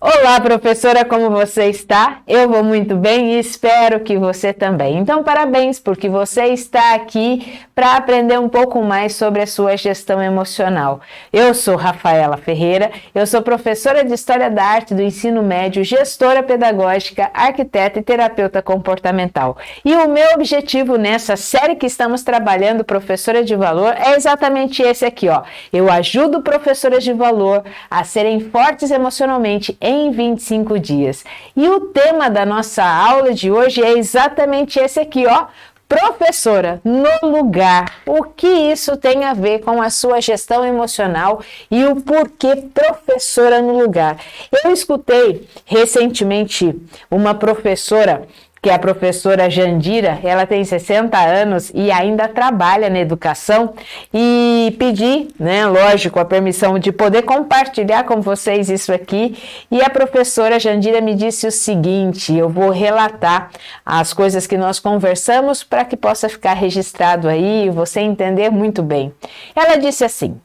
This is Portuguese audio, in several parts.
Olá, professora, como você está? Eu vou muito bem e espero que você também. Então, parabéns, porque você está aqui para aprender um pouco mais sobre a sua gestão emocional. Eu sou Rafaela Ferreira, eu sou professora de História da Arte do Ensino Médio, gestora pedagógica, arquiteta e terapeuta comportamental. E o meu objetivo nessa série que estamos trabalhando, Professora de Valor, é exatamente esse aqui, ó. Eu ajudo professoras de valor a serem fortes emocionalmente em 25 dias. E o tema da nossa aula de hoje é exatamente esse aqui, ó. Professora no lugar. O que isso tem a ver com a sua gestão emocional e o porquê professora no lugar? Eu escutei recentemente uma professora, que é a professora Jandira, ela tem 60 anos e ainda trabalha na educação, e pedi, lógico, a permissão de poder compartilhar com vocês isso aqui, e a professora Jandira me disse o seguinte: eu vou relatar as coisas que nós conversamos para que possa ficar registrado aí e você entender muito bem. Ela disse assim: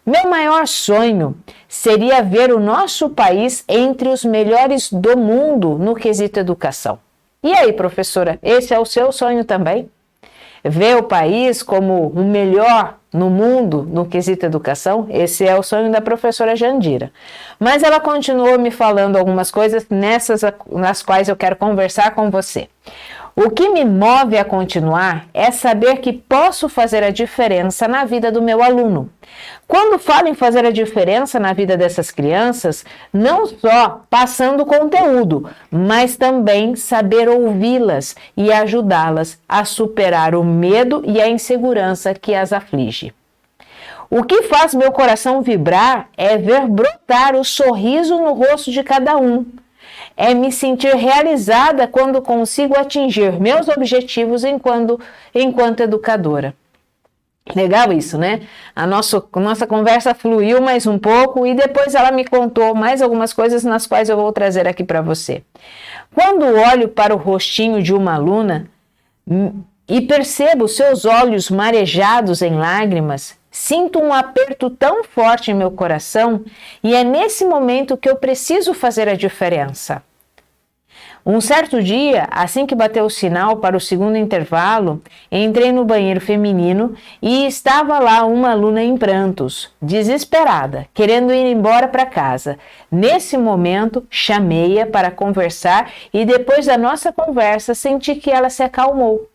meu maior sonho seria ver o nosso país entre os melhores do mundo no quesito educação. E aí, professora, esse é o seu sonho também? Ver o país como o melhor no mundo no quesito educação? Esse é o sonho da professora Jandira. Mas ela continuou me falando algumas coisas nas quais eu quero conversar com você. O que me move a continuar é saber que posso fazer a diferença na vida do meu aluno. Quando falo em fazer a diferença na vida dessas crianças, não só passando conteúdo, mas também saber ouvi-las e ajudá-las a superar o medo e a insegurança que as aflige. O que faz meu coração vibrar é ver brotar o sorriso no rosto de cada um. É me sentir realizada quando consigo atingir meus objetivos enquanto educadora. Legal isso, né? A nossa conversa fluiu mais um pouco e depois ela me contou mais algumas coisas nas quais eu vou trazer aqui para você. Quando olho para o rostinho de uma aluna e percebo seus olhos marejados em lágrimas, sinto um aperto tão forte em meu coração e é nesse momento que eu preciso fazer a diferença. Um certo dia, assim que bateu o sinal para o segundo intervalo, entrei no banheiro feminino e estava lá uma aluna em prantos, desesperada, querendo ir embora para casa. Nesse momento, chamei-a para conversar e depois da nossa conversa, senti que ela se acalmou.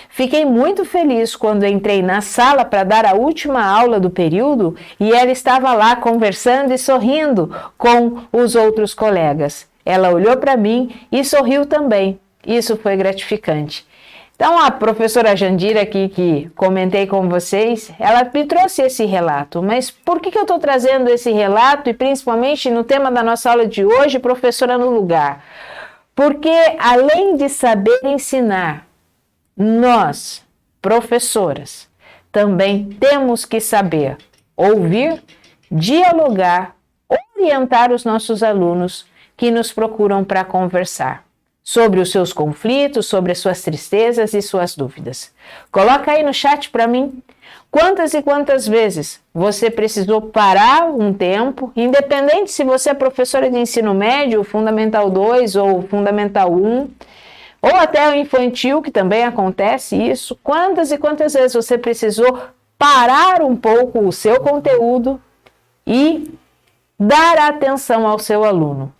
Fiquei muito feliz quando entrei na sala para dar a última aula do período e ela estava lá conversando e sorrindo com os outros colegas. Ela olhou para mim e sorriu também. Isso foi gratificante. Então, a professora Jandira aqui, que comentei com vocês, ela me trouxe esse relato. Mas por que eu estou trazendo esse relato e principalmente no tema da nossa aula de hoje, professora no lugar? Porque além de saber ensinar, nós, professoras, também temos que saber ouvir, dialogar, orientar os nossos alunos que nos procuram para conversar sobre os seus conflitos, sobre as suas tristezas e suas dúvidas. Coloca aí no chat para mim quantas e quantas vezes você precisou parar um tempo, independente se você é professora de ensino médio, Fundamental 2 ou Fundamental 1, ou até o infantil, que também acontece isso. Quantas e quantas vezes você precisou parar um pouco o seu conteúdo e dar atenção ao seu aluno?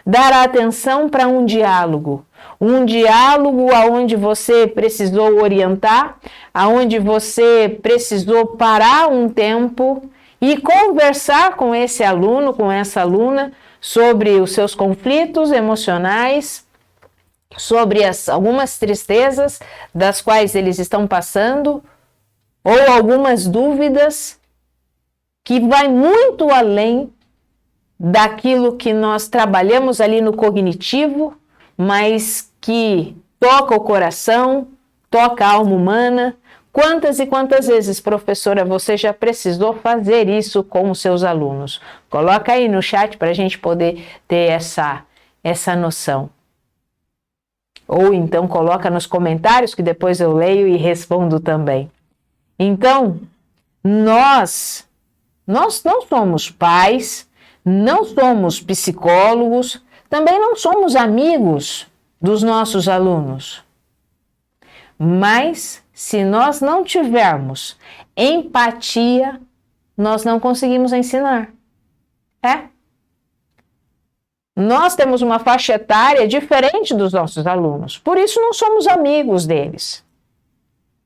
Dar atenção para um diálogo onde você precisou orientar, aonde você precisou parar um tempo e conversar com esse aluno, com essa aluna, sobre os seus conflitos emocionais, sobre algumas tristezas das quais eles estão passando, ou algumas dúvidas que vai muito além daquilo que nós trabalhamos ali no cognitivo, mas que toca o coração, toca a alma humana. Quantas e quantas vezes, professora, você já precisou fazer isso com os seus alunos? Coloca aí no chat para a gente poder ter essa noção. Ou então coloca nos comentários que depois eu leio e respondo também. Então, nós não somos pais, não somos psicólogos, também não somos amigos dos nossos alunos. Mas, se nós não tivermos empatia, nós não conseguimos ensinar. Nós temos uma faixa etária diferente dos nossos alunos, por isso não somos amigos deles.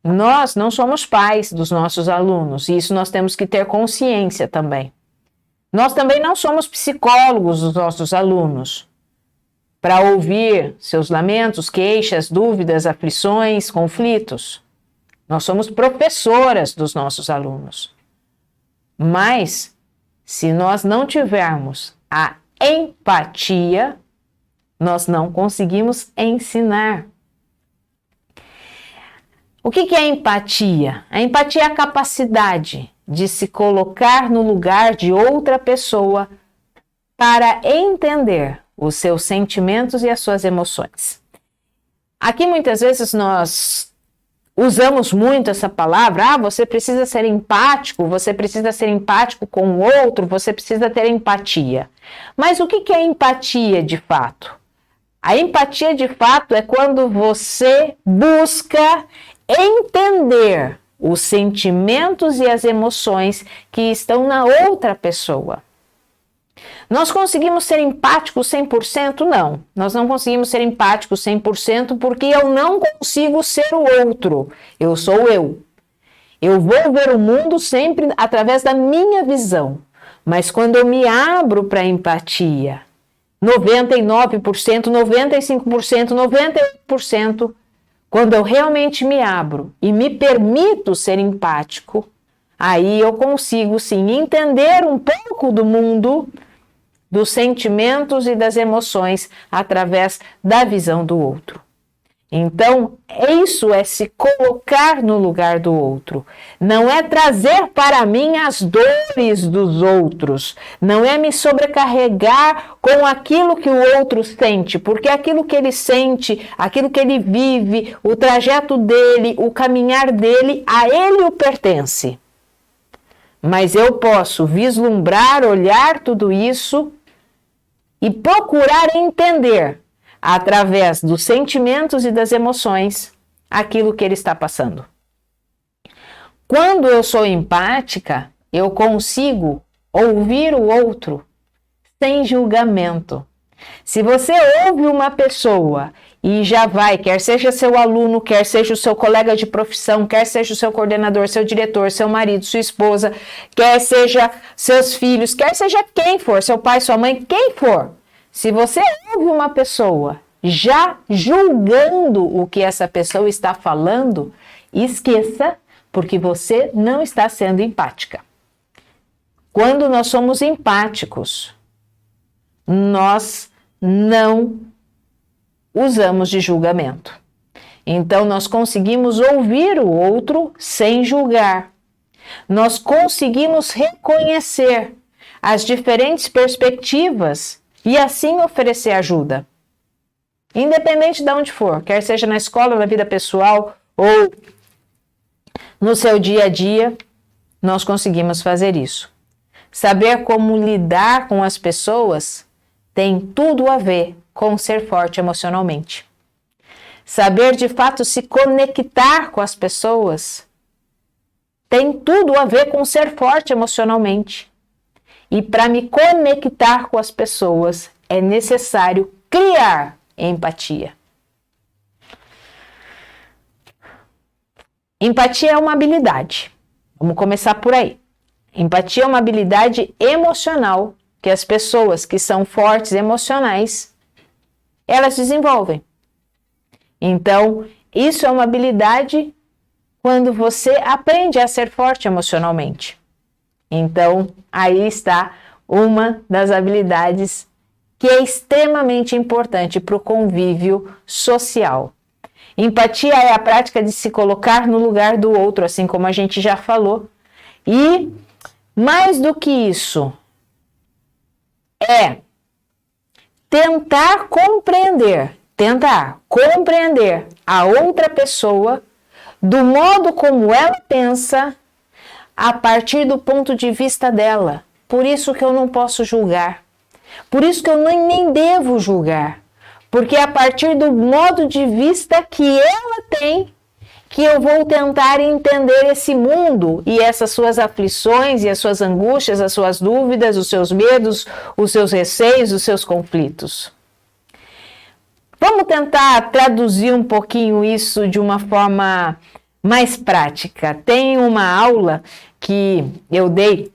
Nós não somos pais dos nossos alunos, e isso nós temos que ter consciência também. Nós também não somos psicólogos dos nossos alunos, para ouvir seus lamentos, queixas, dúvidas, aflições, conflitos. Nós somos professoras dos nossos alunos. Mas, se nós não tivermos a empatia, nós não conseguimos ensinar. O que é empatia? A empatia é a capacidade de se colocar no lugar de outra pessoa para entender os seus sentimentos e as suas emoções. Aqui muitas vezes nós usamos muito essa palavra, você precisa ser empático com o outro, você precisa ter empatia. Mas o que é empatia de fato? A empatia de fato é quando você busca entender os sentimentos e as emoções que estão na outra pessoa. Nós conseguimos ser empáticos 100%? Não. Nós não conseguimos ser empáticos 100% porque eu não consigo ser o outro. Eu sou eu. Eu vou ver o mundo sempre através da minha visão. Mas quando eu me abro para a empatia, 99%, 95%, 98%, quando eu realmente me abro e me permito ser empático, aí eu consigo sim entender um pouco do mundo, dos sentimentos e das emoções através da visão do outro. Então, isso é se colocar no lugar do outro. Não é trazer para mim as dores dos outros. Não é me sobrecarregar com aquilo que o outro sente, porque aquilo que ele sente, aquilo que ele vive, o trajeto dele, o caminhar dele, a ele o pertence. Mas eu posso vislumbrar, olhar tudo isso e procurar entender, através dos sentimentos e das emoções, aquilo que ele está passando. Quando eu sou empática, eu consigo ouvir o outro sem julgamento. Se você ouve uma pessoa e já vai, quer seja seu aluno, quer seja o seu colega de profissão, quer seja o seu coordenador, seu diretor, seu marido, sua esposa, quer seja seus filhos, quer seja quem for, seu pai, sua mãe, quem for, se você ouve uma pessoa já julgando o que essa pessoa está falando, esqueça, porque você não está sendo empática. Quando nós somos empáticos, nós não usamos de julgamento. Então, nós conseguimos ouvir o outro sem julgar. Nós conseguimos reconhecer as diferentes perspectivas e assim oferecer ajuda. Independente de onde for, quer seja na escola, na vida pessoal ou no seu dia a dia, nós conseguimos fazer isso. Saber como lidar com as pessoas tem tudo a ver com ser forte emocionalmente. Saber de fato se conectar com as pessoas tem tudo a ver com ser forte emocionalmente. E para me conectar com as pessoas é necessário criar empatia. Empatia é uma habilidade. Vamos começar por aí. Empatia é uma habilidade emocional que as pessoas que são fortes emocionais, elas desenvolvem. Então, isso é uma habilidade quando você aprende a ser forte emocionalmente. Então, aí está uma das habilidades que é extremamente importante para o convívio social. Empatia é a prática de se colocar no lugar do outro, assim como a gente já falou. E, mais do que isso, é tentar compreender a outra pessoa do modo como ela pensa, a partir do ponto de vista dela. Por isso que eu não posso julgar. Por isso que eu nem devo julgar. Porque é a partir do modo de vista que ela tem que eu vou tentar entender esse mundo e essas suas aflições e as suas angústias, as suas dúvidas, os seus medos, os seus receios, os seus conflitos. Vamos tentar traduzir um pouquinho isso de uma forma mais prática. Tem uma aula que eu dei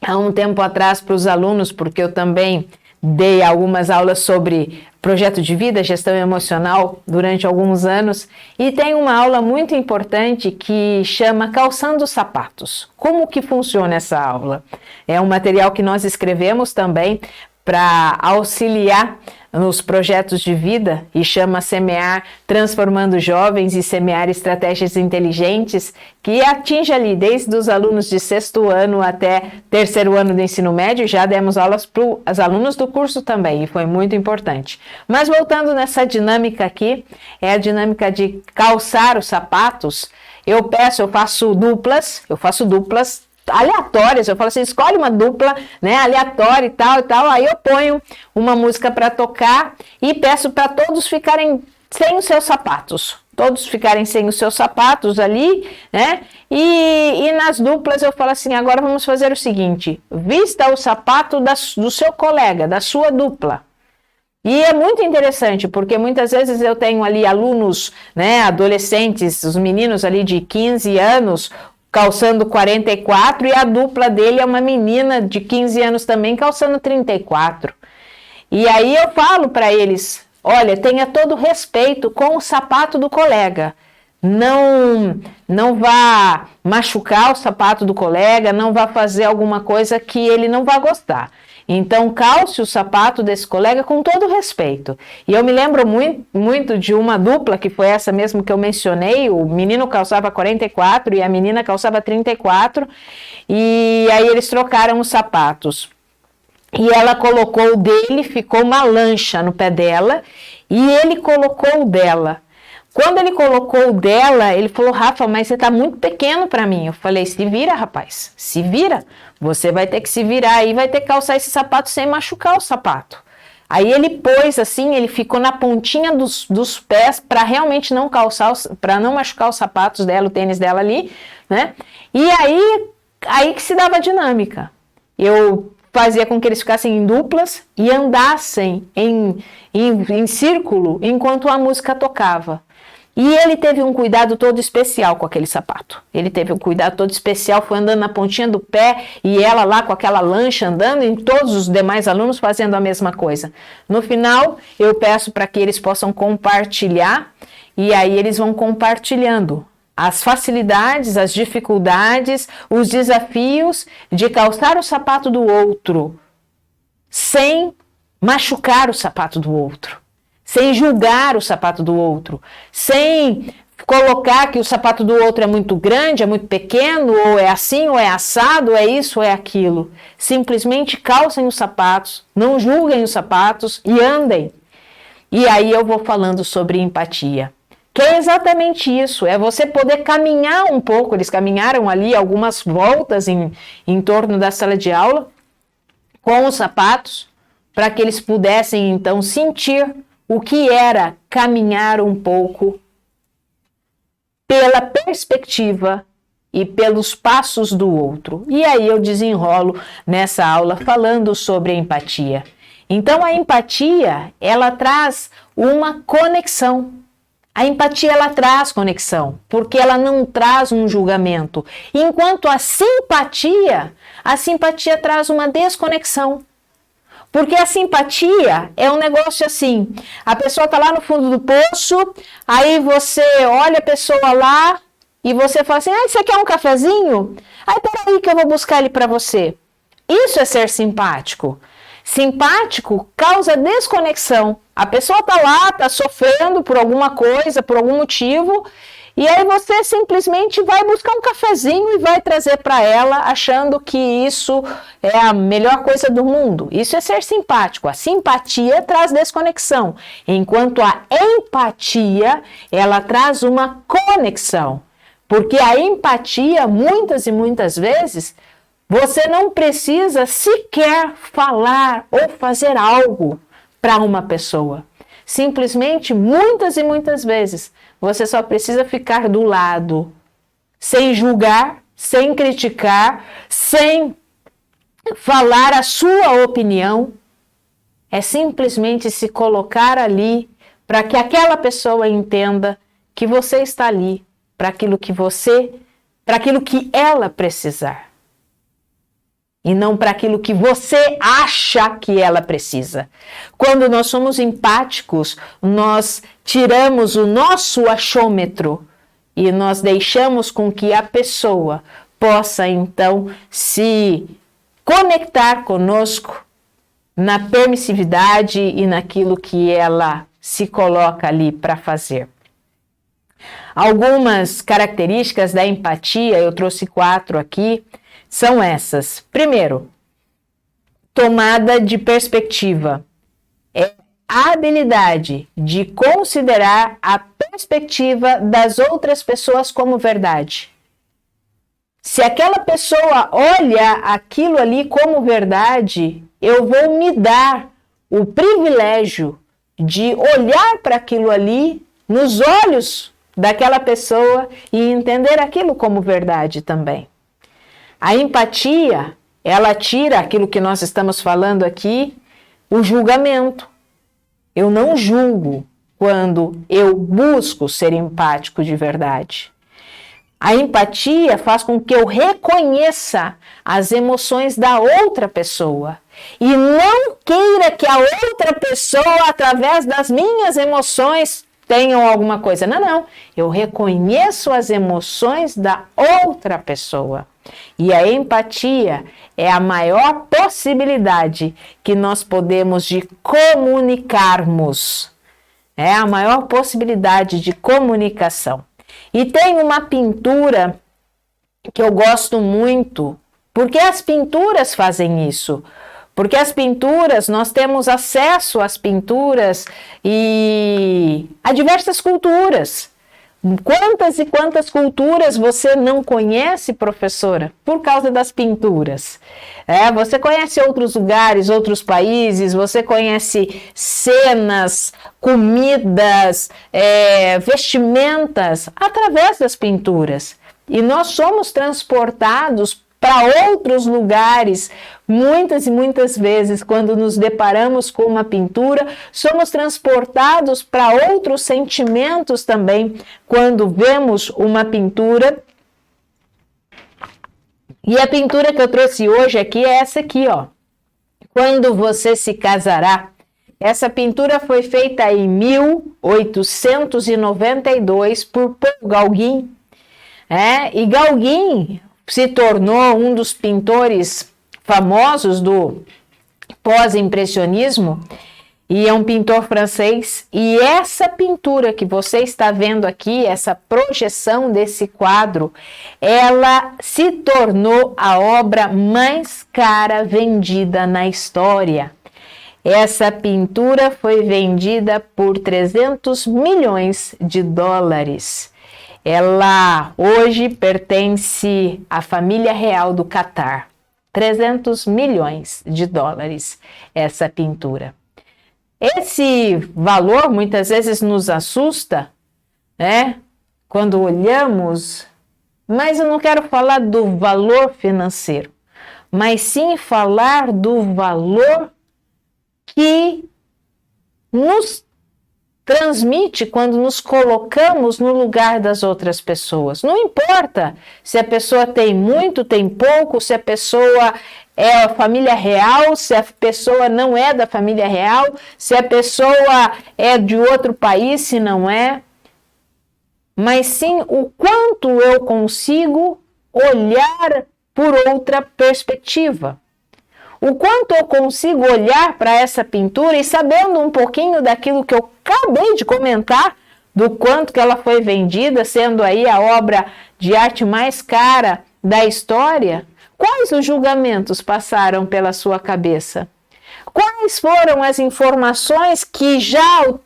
há um tempo atrás para os alunos, porque eu também dei algumas aulas sobre projeto de vida, gestão emocional durante alguns anos, e tem uma aula muito importante que chama Calçando os Sapatos. Como que funciona essa aula? É um material que nós escrevemos também para auxiliar nos projetos de vida e chama Semear Transformando Jovens e Semear Estratégias Inteligentes, que atinge ali desde os alunos de 6º ano até 3º ano do ensino médio. Já demos aulas para os alunos do curso também e foi muito importante. Mas voltando nessa dinâmica aqui, é a dinâmica de calçar os sapatos. Eu faço duplas aleatórias, eu falo assim, escolhe uma dupla, né, aleatória e tal, aí eu ponho uma música para tocar e peço para todos ficarem sem os seus sapatos, ali, né, e nas duplas eu falo assim, agora vamos fazer o seguinte, vista o sapato do seu colega, da sua dupla. E é muito interessante, porque muitas vezes eu tenho ali alunos, né, adolescentes, os meninos ali de 15 anos, calçando 44, e a dupla dele é uma menina de 15 anos também, calçando 34. E aí eu falo para eles, olha, tenha todo respeito com o sapato do colega. Não vá machucar o sapato do colega, não vá fazer alguma coisa que ele não vá gostar. Então, calce o sapato desse colega com todo respeito. E eu me lembro muito de uma dupla, que foi essa mesmo que eu mencionei, o menino calçava 44 e a menina calçava 34, e aí eles trocaram os sapatos. E ela colocou o dele, ficou uma lancha no pé dela, e ele colocou o dela. Quando ele colocou o dela, ele falou, Rafa, mas você tá muito pequeno para mim. Eu falei, se vira, rapaz, se vira. Você vai ter que se virar aí, vai ter que calçar esse sapato sem machucar o sapato. Aí ele pôs assim, ele ficou na pontinha dos pés para realmente não calçar, para não machucar os sapatos dela, o tênis dela ali, né? E aí que se dava a dinâmica. Eu fazia com que eles ficassem em duplas e andassem em círculo enquanto a música tocava. E ele teve um cuidado todo especial com aquele sapato. Ele teve um cuidado todo especial, foi andando na pontinha do pé e ela lá com aquela lancha andando e todos os demais alunos fazendo a mesma coisa. No final, eu peço para que eles possam compartilhar e aí eles vão compartilhando as facilidades, as dificuldades, os desafios de calçar o sapato do outro sem machucar o sapato do outro. Sem julgar o sapato do outro, sem colocar que o sapato do outro é muito grande, é muito pequeno, ou é assim, ou é assado, ou é isso, ou é aquilo. Simplesmente calcem os sapatos, não julguem os sapatos e andem. E aí eu vou falando sobre empatia, que é exatamente isso, é você poder caminhar um pouco. Eles caminharam ali algumas voltas em torno da sala de aula com os sapatos, para que eles pudessem então sentir o que era caminhar um pouco pela perspectiva e pelos passos do outro. E aí eu desenrolo nessa aula falando sobre a empatia. Então a empatia, ela traz uma conexão. A empatia, ela traz conexão, porque ela não traz um julgamento. Enquanto a simpatia traz uma desconexão. Porque a simpatia é um negócio assim, a pessoa está lá no fundo do poço, aí você olha a pessoa lá e você fala assim, você quer um cafezinho? Aí peraí que eu vou buscar ele para você. Isso é ser simpático. Simpático causa desconexão. A pessoa está lá, está sofrendo por alguma coisa, por algum motivo, e aí você simplesmente vai buscar um cafezinho e vai trazer para ela, achando que isso é a melhor coisa do mundo. Isso é ser simpático. A simpatia traz desconexão, enquanto a empatia, ela traz uma conexão. Porque a empatia, muitas e muitas vezes, Você não precisa sequer falar ou fazer algo para uma pessoa. Simplesmente, muitas e muitas vezes, você só precisa ficar do lado, sem julgar, sem criticar, sem falar a sua opinião. É simplesmente se colocar ali para que aquela pessoa entenda que você está ali para aquilo que ela precisar. E não para aquilo que você acha que ela precisa. Quando nós somos empáticos, nós tiramos o nosso achômetro e nós deixamos com que a pessoa possa, então, se conectar conosco na permissividade e naquilo que ela se coloca ali para fazer. Algumas características da empatia, eu trouxe 4 aqui, são essas. Primeiro, tomada de perspectiva. É a habilidade de considerar a perspectiva das outras pessoas como verdade. Se aquela pessoa olha aquilo ali como verdade, eu vou me dar o privilégio de olhar para aquilo ali nos olhos daquela pessoa e entender aquilo como verdade também. A empatia, ela tira aquilo que nós estamos falando aqui, o julgamento. Eu não julgo quando eu busco ser empático de verdade. A empatia faz com que eu reconheça as emoções da outra pessoa e não queira que a outra pessoa, através das minhas emoções, tenham alguma coisa. Não. Eu reconheço as emoções da outra pessoa. E a empatia é a maior possibilidade que nós podemos de comunicarmos. É a maior possibilidade de comunicação. E tem uma pintura que eu gosto muito, porque as pinturas fazem isso. Porque as pinturas, nós temos acesso às pinturas e a diversas culturas. Quantas e quantas culturas você não conhece, professora, por causa das pinturas? Você conhece outros lugares, outros países, você conhece cenas, comidas, vestimentas, através das pinturas. E nós somos transportados para outros lugares, muitas e muitas vezes, quando nos deparamos com uma pintura, somos transportados para outros sentimentos também, quando vemos uma pintura. E a pintura que eu trouxe hoje aqui é essa aqui, ó. Quando você se casará. Essa pintura foi feita em 1892 por Paul Gauguin. E Gauguin se tornou um dos pintores famosos do pós-impressionismo e é um pintor francês. E essa pintura que você está vendo aqui, essa projeção desse quadro, ela se tornou a obra mais cara vendida na história. Essa pintura foi vendida por 300 milhões de dólares. Ela hoje pertence à família real do Catar. 300 milhões de dólares essa pintura. Esse valor muitas vezes nos assusta, quando olhamos, mas eu não quero falar do valor financeiro, mas sim falar do valor que nos transmite quando nos colocamos no lugar das outras pessoas. Não importa se a pessoa tem muito, tem pouco, se a pessoa é a família real, se a pessoa não é da família real, se a pessoa é de outro país, se não é. Mas sim o quanto eu consigo olhar por outra perspectiva. O quanto eu consigo olhar para essa pintura e sabendo um pouquinho daquilo que eu acabei de comentar, do quanto que ela foi vendida, sendo aí a obra de arte mais cara da história, quais os julgamentos passaram pela sua cabeça? Quais foram as informações que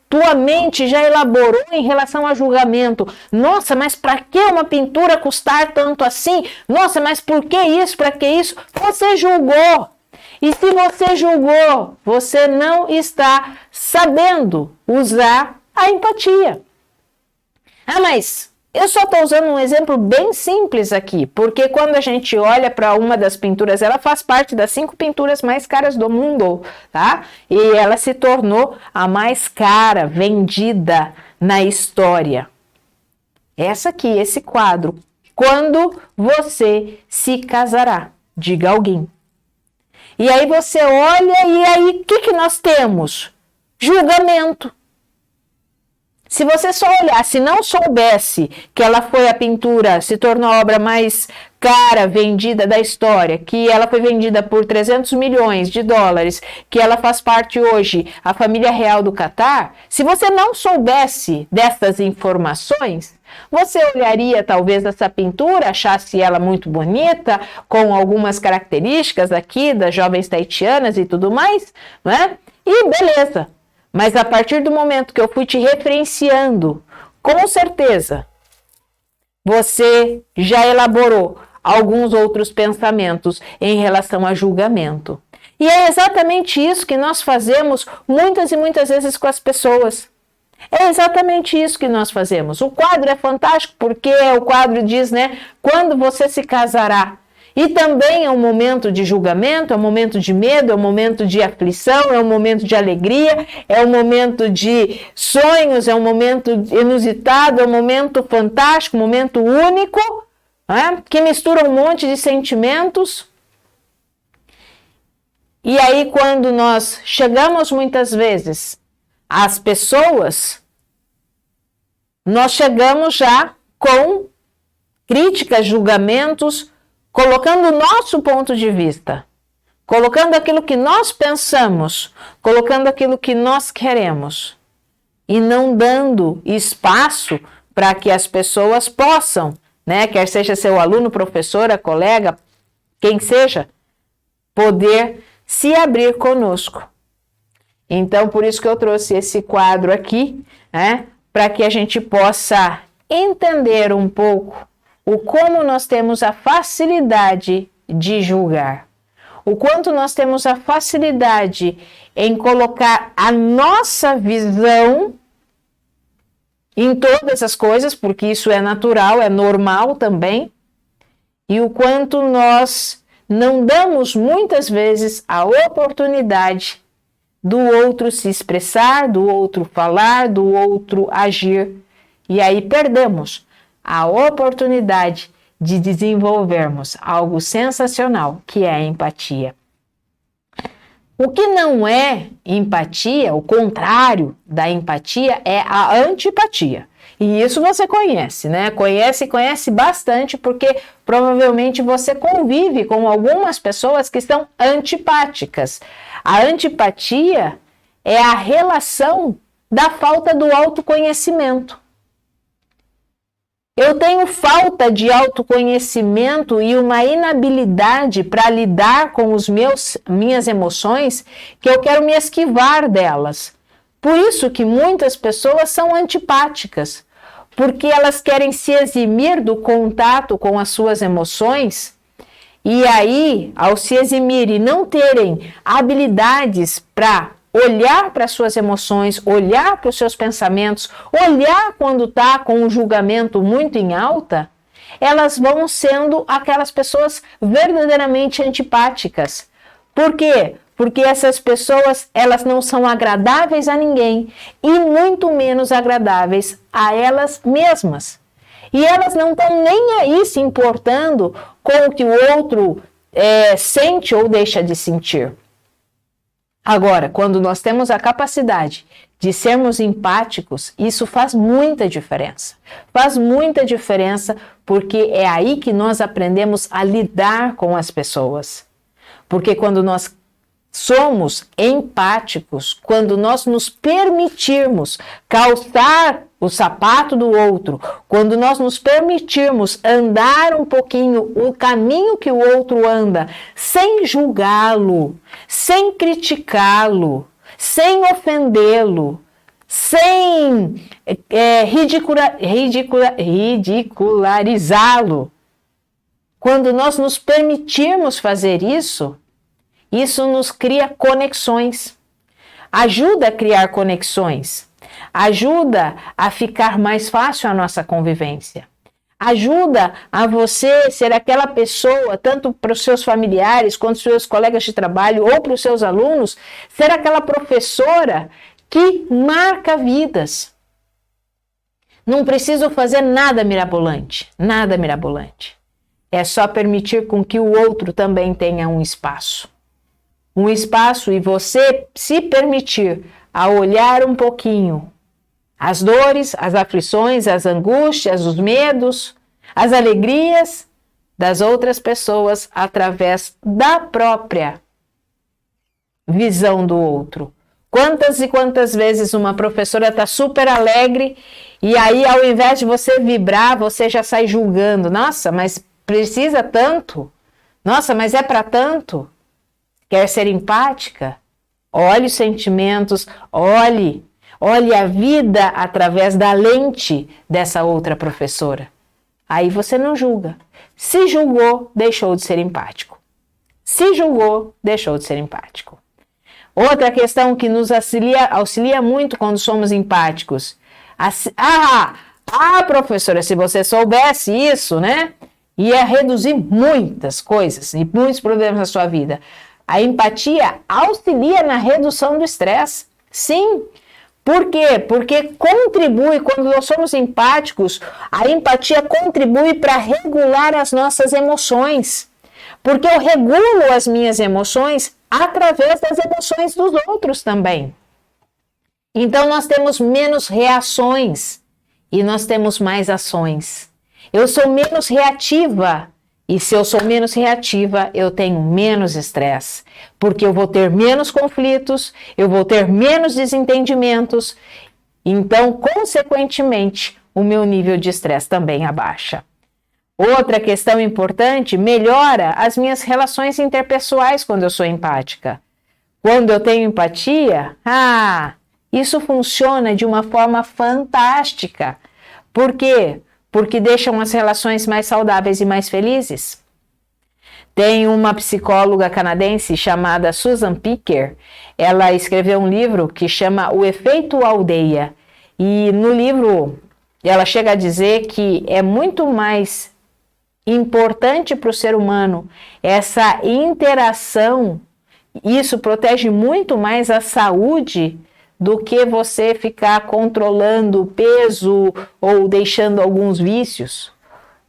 tua mente já elaborou em relação a julgamento? Nossa, mas para que uma pintura custar tanto assim? Nossa, mas por que isso? Para que isso? Você julgou. E se você julgou, você não está sabendo usar a empatia. Ah, mas eu só estou usando um exemplo bem simples aqui, porque quando a gente olha para uma das pinturas, ela faz parte das 5 pinturas mais caras do mundo, tá? E ela se tornou a mais cara vendida na história. Essa aqui, esse quadro. Quando você se casará, diga alguém. E aí você olha e aí o que nós temos? Julgamento. Se você só olhasse, não soubesse que ela foi a pintura, se tornou a obra mais cara vendida da história, que ela foi vendida por 300 milhões de dólares, que ela faz parte hoje, a família real do Catar, se você não soubesse dessas informações, você olharia talvez essa pintura, achasse ela muito bonita, com algumas características aqui das jovens tahitianas e tudo mais, não é? E beleza. Mas a partir do momento que eu fui te referenciando, com certeza, você já elaborou alguns outros pensamentos em relação a julgamento. E é exatamente isso que nós fazemos muitas e muitas vezes com as pessoas. É exatamente isso que nós fazemos. O quadro é fantástico porque o quadro diz, né, quando você se casará. E também é um momento de julgamento, é um momento de medo, é um momento de aflição, é um momento de alegria, é um momento de sonhos, é um momento inusitado, é um momento fantástico, um momento único, né? Que mistura um monte de sentimentos. E aí, quando nós chegamos muitas vezes às pessoas, nós chegamos já com críticas, julgamentos, colocando o nosso ponto de vista, colocando aquilo que nós pensamos, colocando aquilo que nós queremos e não dando espaço para que as pessoas possam, né, quer seja seu aluno, professora, colega, quem seja, poder se abrir conosco. Então, por isso que eu trouxe esse quadro aqui, né, para que a gente possa entender um pouco o como nós temos a facilidade de julgar, o quanto nós temos a facilidade em colocar a nossa visão em todas as coisas, porque isso é natural, é normal também, e o quanto nós não damos muitas vezes a oportunidade do outro se expressar, do outro falar, do outro agir, e aí perdemos a oportunidade de desenvolvermos algo sensacional, que é a empatia. O que não é empatia, o contrário da empatia, é a antipatia. E isso você conhece, né? Conhece bastante, porque provavelmente você convive com algumas pessoas que são antipáticas. A antipatia é a relação da falta do autoconhecimento. Eu tenho falta de autoconhecimento e uma inabilidade para lidar com minhas emoções, que eu quero me esquivar delas. Por isso que muitas pessoas são antipáticas, porque elas querem se eximir do contato com as suas emoções, e aí, ao se eximir e não terem habilidades para olhar para suas emoções, olhar para os seus pensamentos, olhar quando está com um julgamento muito em alta, elas vão sendo aquelas pessoas verdadeiramente antipáticas. Por quê? Porque essas pessoas, elas não são agradáveis a ninguém e muito menos agradáveis a elas mesmas. E elas não estão nem aí se importando com o que o outro sente ou deixa de sentir. Agora, quando nós temos a capacidade de sermos empáticos, isso faz muita diferença. Faz muita diferença porque é aí que nós aprendemos a lidar com as pessoas. Porque quando nós somos empáticos quando nós nos permitirmos calçar o sapato do outro, quando nós nos permitirmos andar um pouquinho o caminho que o outro anda, sem julgá-lo, sem criticá-lo, sem ofendê-lo, sem ridicularizá-lo. Quando nós nos permitirmos fazer isso, isso nos cria conexões, ajuda a criar conexões, ajuda a ficar mais fácil a nossa convivência, ajuda a você ser aquela pessoa, tanto para os seus familiares, quanto para os seus colegas de trabalho ou para os seus alunos, ser aquela professora que marca vidas. Não preciso fazer nada mirabolante, nada mirabolante. É só permitir com que o outro também tenha um espaço. Um espaço, e você se permitir a olhar um pouquinho as dores, as aflições, as angústias, os medos, as alegrias das outras pessoas através da própria visão do outro. Quantas e quantas vezes uma professora está super alegre e aí, ao invés de você vibrar, você já sai julgando. Nossa, mas precisa tanto? Nossa, mas é para tanto? Quer ser empática? Olhe os sentimentos, olhe a vida através da lente dessa outra professora. Aí você não julga. Se julgou, deixou de ser empático. Se julgou, deixou de ser empático. Outra questão que nos auxilia muito quando somos empáticos. Professora, se você soubesse isso, né? Ia reduzir muitas coisas e muitos problemas na sua vida. A empatia auxilia na redução do estresse. Sim. Por quê? Porque contribui, quando nós somos empáticos, a empatia contribui para regular as nossas emoções. Porque eu regulo as minhas emoções através das emoções dos outros também. Então nós temos menos reações e nós temos mais ações. Eu sou menos reativa. E se eu sou menos reativa, eu tenho menos estresse, porque eu vou ter menos conflitos, eu vou ter menos desentendimentos, então, consequentemente, o meu nível de estresse também abaixa. Outra questão importante, melhora as minhas relações interpessoais quando eu sou empática. Quando eu tenho empatia, isso funciona de uma forma fantástica. Por quê? Porque deixam as relações mais saudáveis e mais felizes. Tem uma psicóloga canadense chamada Susan Picker. Ela escreveu um livro que chama O Efeito Aldeia. E no livro ela chega a dizer que é muito mais importante para o ser humano essa interação. Isso protege muito mais a saúde do que você ficar controlando o peso ou deixando alguns vícios.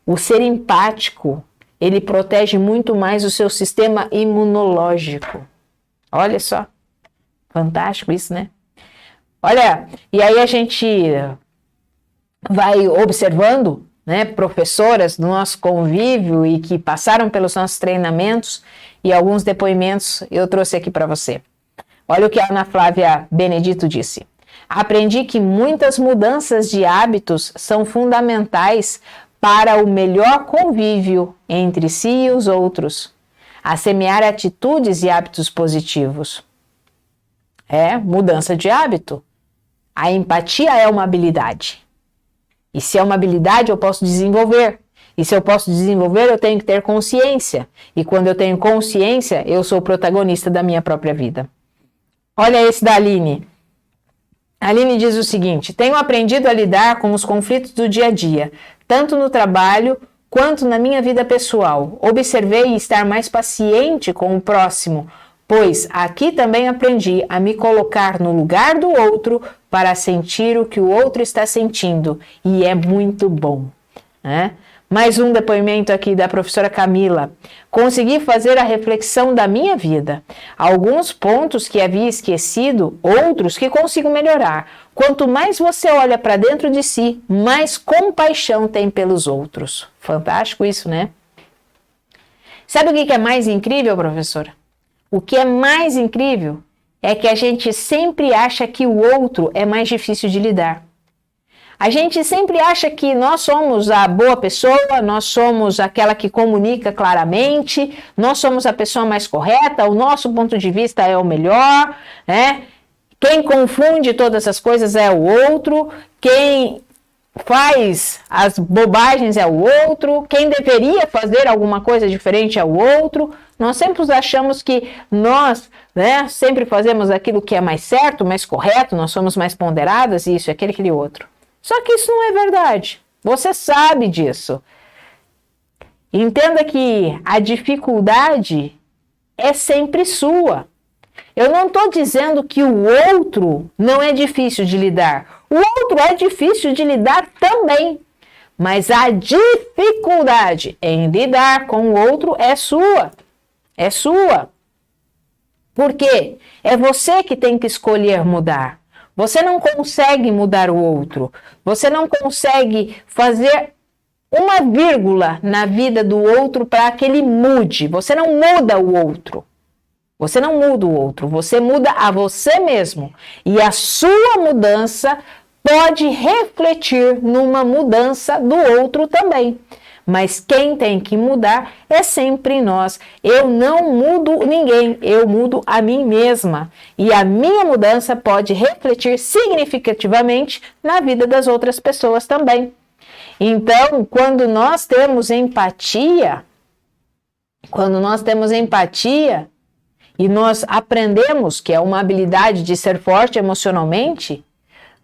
O ser empático, ele protege muito mais o seu sistema imunológico. Olha só, fantástico isso, né? Olha, e aí a gente vai observando, né, professoras do nosso convívio e que passaram pelos nossos treinamentos, e alguns depoimentos eu trouxe aqui para você. Olha o que a Ana Flávia Benedito disse. Aprendi que muitas mudanças de hábitos são fundamentais para o melhor convívio entre si e os outros, a semear atitudes e hábitos positivos. Mudança de hábito. A empatia é uma habilidade. E se é uma habilidade, eu posso desenvolver. E se eu posso desenvolver, eu tenho que ter consciência. E quando eu tenho consciência, eu sou o protagonista da minha própria vida. Olha esse da Aline. A Aline diz o seguinte: tenho aprendido a lidar com os conflitos do dia a dia, tanto no trabalho quanto na minha vida pessoal. Observei estar mais paciente com o próximo, pois aqui também aprendi a me colocar no lugar do outro para sentir o que o outro está sentindo. E é muito bom, né? Mais um depoimento aqui da professora Camila. Consegui fazer a reflexão da minha vida. Alguns pontos que havia esquecido, outros que consigo melhorar. Quanto mais você olha para dentro de si, mais compaixão tem pelos outros. Fantástico isso, né? Sabe o que é mais incrível, professora? o que é mais incrível é que a gente sempre acha que o outro é mais difícil de lidar. A gente sempre acha que nós somos a boa pessoa, nós somos aquela que comunica claramente, nós somos a pessoa mais correta, o nosso ponto de vista é o melhor, né? Quem confunde todas as coisas é o outro, quem faz as bobagens é o outro, quem deveria fazer alguma coisa diferente é o outro. Nós sempre achamos que nós, né, sempre fazemos aquilo que é mais certo, mais correto, nós somos mais ponderadas, isso, aquele outro. Só que isso não é verdade. Você sabe disso. Entenda que a dificuldade é sempre sua. Eu não estou dizendo que o outro não é difícil de lidar. O outro é difícil de lidar também. Mas a dificuldade em lidar com o outro é sua. É sua. Por quê? É você que tem que escolher mudar. Você não consegue mudar o outro. Você não consegue fazer uma vírgula na vida do outro para que ele mude. Você não muda o outro. Você não muda o outro. Você muda a você mesmo. E a sua mudança pode refletir numa mudança do outro também. Mas quem tem que mudar é sempre nós. Eu não mudo ninguém, eu mudo a mim mesma. E a minha mudança pode refletir significativamente na vida das outras pessoas também. Então, quando nós temos empatia e nós aprendemos que é uma habilidade de ser forte emocionalmente,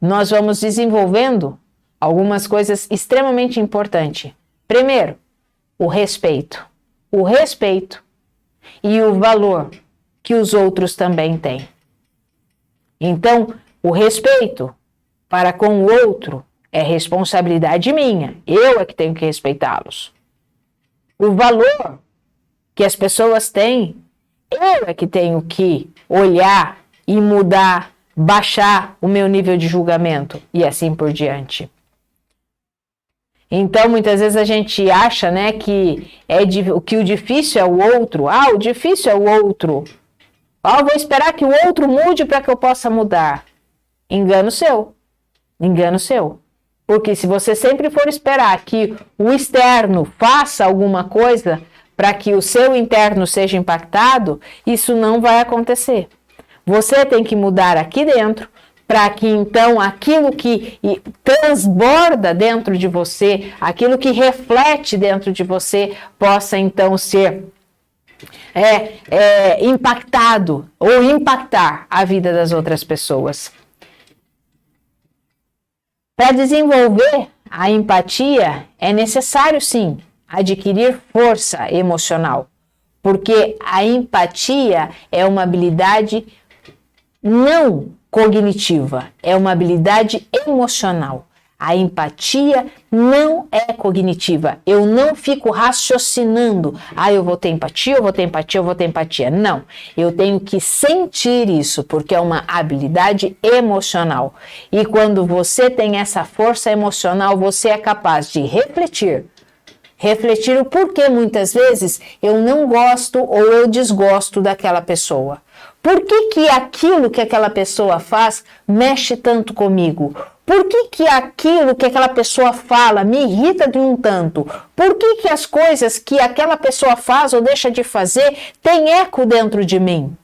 nós vamos desenvolvendo algumas coisas extremamente importantes. Primeiro, o respeito. O respeito e o valor que os outros também têm. Então, o respeito para com o outro é responsabilidade minha. Eu é que tenho que respeitá-los. O valor que as pessoas têm, eu é que tenho que olhar e mudar, baixar o meu nível de julgamento e assim por diante. Então, muitas vezes a gente acha, né, que o difícil é o outro. O difícil é o outro. Eu vou esperar que o outro mude para que eu possa mudar. Engano seu. Engano seu. Porque se você sempre for esperar que o externo faça alguma coisa para que o seu interno seja impactado, isso não vai acontecer. Você tem que mudar aqui dentro, para que então aquilo que transborda dentro de você, aquilo que reflete dentro de você, possa então ser impactado ou impactar a vida das outras pessoas. Para desenvolver a empatia, é necessário sim adquirir força emocional, porque a empatia é uma habilidade não cognitiva, é uma habilidade emocional. A empatia não é cognitiva. Eu não fico raciocinando. Eu vou ter empatia, eu vou ter empatia, eu vou ter empatia. Não, eu tenho que sentir isso, porque é uma habilidade emocional. E quando você tem essa força emocional, você é capaz de refletir o porquê muitas vezes eu não gosto ou eu desgosto daquela pessoa. Por que aquilo que aquela pessoa faz mexe tanto comigo? Por que aquilo que aquela pessoa fala me irrita de um tanto? Por que as coisas que aquela pessoa faz ou deixa de fazer têm eco dentro de mim?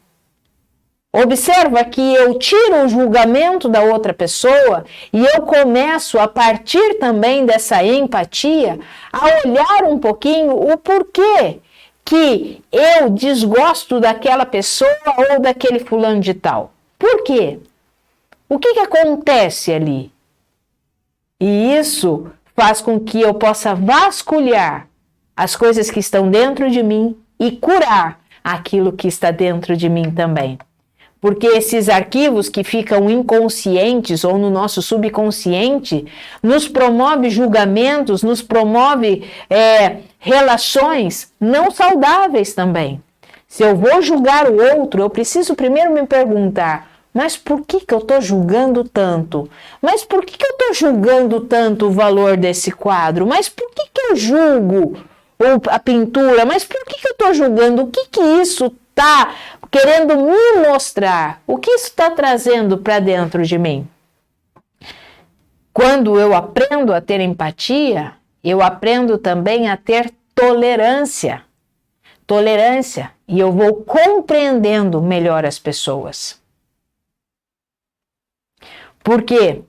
Observa que eu tiro o julgamento da outra pessoa e eu começo, a partir também dessa empatia, a olhar um pouquinho o porquê que eu desgosto daquela pessoa ou daquele fulano de tal. Por quê? O que acontece ali? E isso faz com que eu possa vasculhar as coisas que estão dentro de mim e curar aquilo que está dentro de mim também. Porque esses arquivos que ficam inconscientes ou no nosso subconsciente nos promove julgamentos, nos promove relações não saudáveis também. Se eu vou julgar o outro, eu preciso primeiro me perguntar, mas por que eu estou julgando tanto? Mas por que eu estou julgando tanto o valor desse quadro? Mas por que eu julgo a pintura? Mas por que eu estou julgando? O que isso está querendo me mostrar. O que isso está trazendo para dentro de mim? Quando eu aprendo a ter empatia, eu aprendo também a ter tolerância. Tolerância. E eu vou compreendendo melhor as pessoas. Porque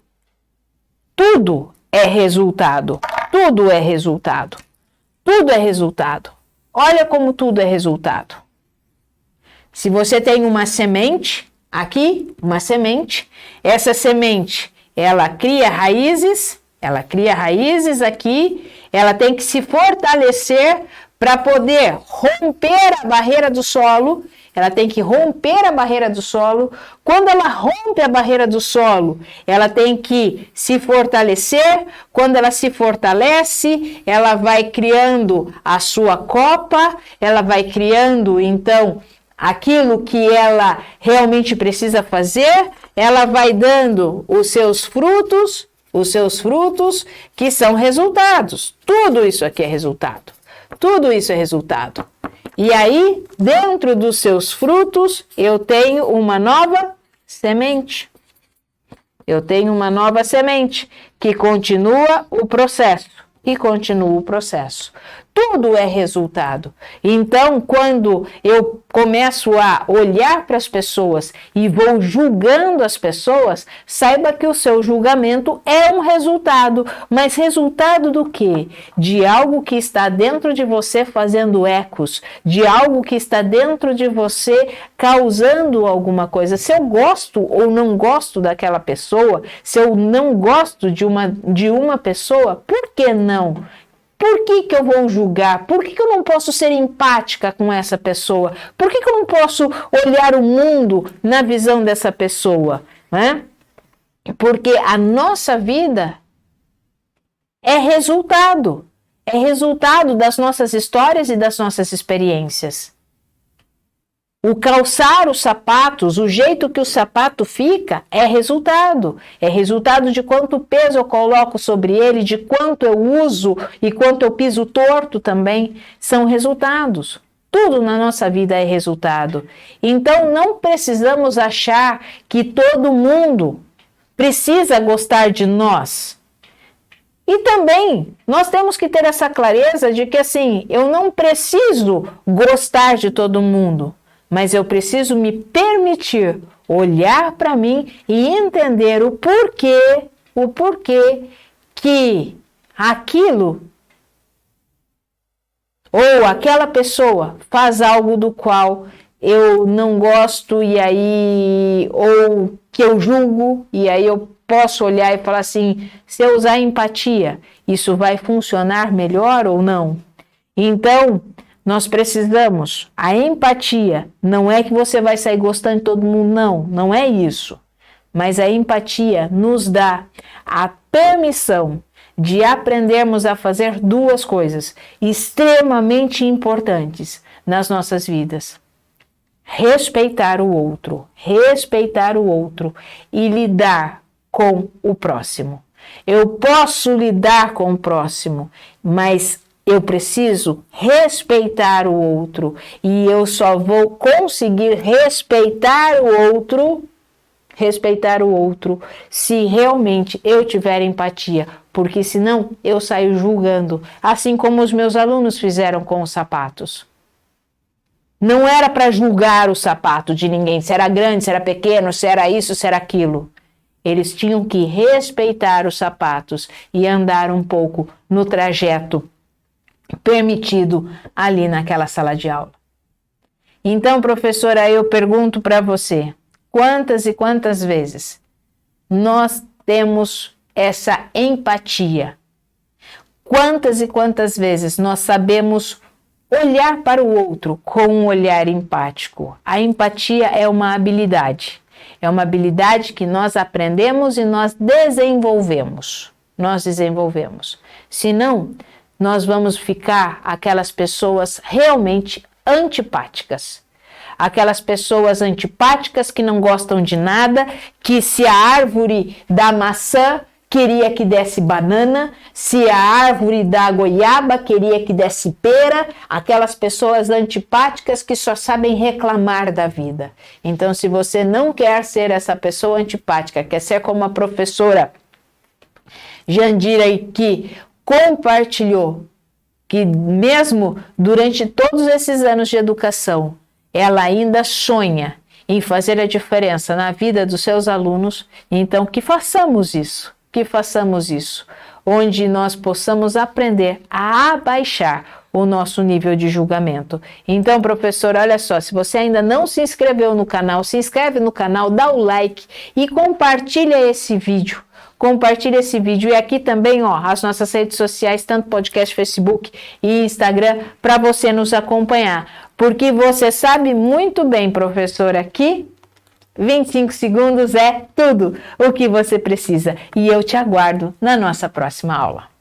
tudo é resultado. Tudo é resultado. Tudo é resultado. Olha como tudo é resultado. Se você tem uma semente, aqui, uma semente, essa semente, ela cria raízes aqui, ela tem que se fortalecer para poder romper a barreira do solo. Ela tem que romper a barreira do solo. Quando ela rompe a barreira do solo, ela tem que se fortalecer. Quando ela se fortalece, ela vai criando a sua copa, ela vai criando, então, aquilo que ela realmente precisa fazer, ela vai dando os seus frutos que são resultados. Tudo isso aqui é resultado. Tudo isso é resultado. E aí, dentro dos seus frutos, eu tenho uma nova semente. Eu tenho uma nova semente que continua o processo. Tudo é resultado. Então, quando eu começo a olhar para as pessoas e vou julgando as pessoas, saiba que o seu julgamento é um resultado. Mas resultado do quê? De algo que está dentro de você fazendo ecos, de algo que está dentro de você causando alguma coisa. Se eu gosto ou não gosto daquela pessoa, se eu não gosto de uma pessoa, por que não? Por que eu vou julgar? Por que eu não posso ser empática com essa pessoa? Por que eu não posso olhar o mundo na visão dessa pessoa? Né? Porque a nossa vida é resultado das nossas histórias e das nossas experiências. O calçar os sapatos, o jeito que o sapato fica, é resultado. É resultado de quanto peso eu coloco sobre ele, de quanto eu uso e quanto eu piso torto também. São resultados. Tudo na nossa vida é resultado. Então não precisamos achar que todo mundo precisa gostar de nós. E também nós temos que ter essa clareza de que assim, eu não preciso gostar de todo mundo. Mas eu preciso me permitir olhar para mim e entender o porquê que aquilo ou aquela pessoa faz algo do qual eu não gosto e aí, ou que eu julgo, e aí eu posso olhar e falar assim, se eu usar empatia, isso vai funcionar melhor ou não? Então, nós precisamos, a empatia, não é que você vai sair gostando de todo mundo, não é isso. Mas a empatia nos dá a permissão de aprendermos a fazer duas coisas extremamente importantes nas nossas vidas. Respeitar o outro e lidar com o próximo. Eu posso lidar com o próximo, mas eu preciso respeitar o outro e eu só vou conseguir respeitar o outro se realmente eu tiver empatia, porque senão eu saio julgando, assim como os meus alunos fizeram com os sapatos. Não era para julgar o sapato de ninguém, se era grande, se era pequeno, se era isso, se era aquilo. Eles tinham que respeitar os sapatos e andar um pouco no trajeto permitido ali naquela sala de aula. Então, professora, eu pergunto para você, quantas e quantas vezes nós temos essa empatia? Quantas e quantas vezes nós sabemos olhar para o outro com um olhar empático? A empatia é uma habilidade que nós aprendemos e nós desenvolvemos. Senão, nós vamos ficar aquelas pessoas realmente antipáticas. Aquelas pessoas antipáticas que não gostam de nada, que se a árvore dá maçã, queria que desse banana, se a árvore dá goiaba, queria que desse pera, aquelas pessoas antipáticas que só sabem reclamar da vida. Então, se você não quer ser essa pessoa antipática, quer ser como a professora Jandira, que compartilhou que mesmo durante todos esses anos de educação, ela ainda sonha em fazer a diferença na vida dos seus alunos, então que façamos isso, onde nós possamos aprender a abaixar o nosso nível de julgamento. Então, professor, olha só, se você ainda não se inscreveu no canal, se inscreve no canal, dá o like e compartilha esse vídeo. E aqui também, ó, as nossas redes sociais, tanto podcast, Facebook e Instagram, para você nos acompanhar. Porque você sabe muito bem, professor, aqui 25 segundos é tudo o que você precisa. E eu te aguardo na nossa próxima aula.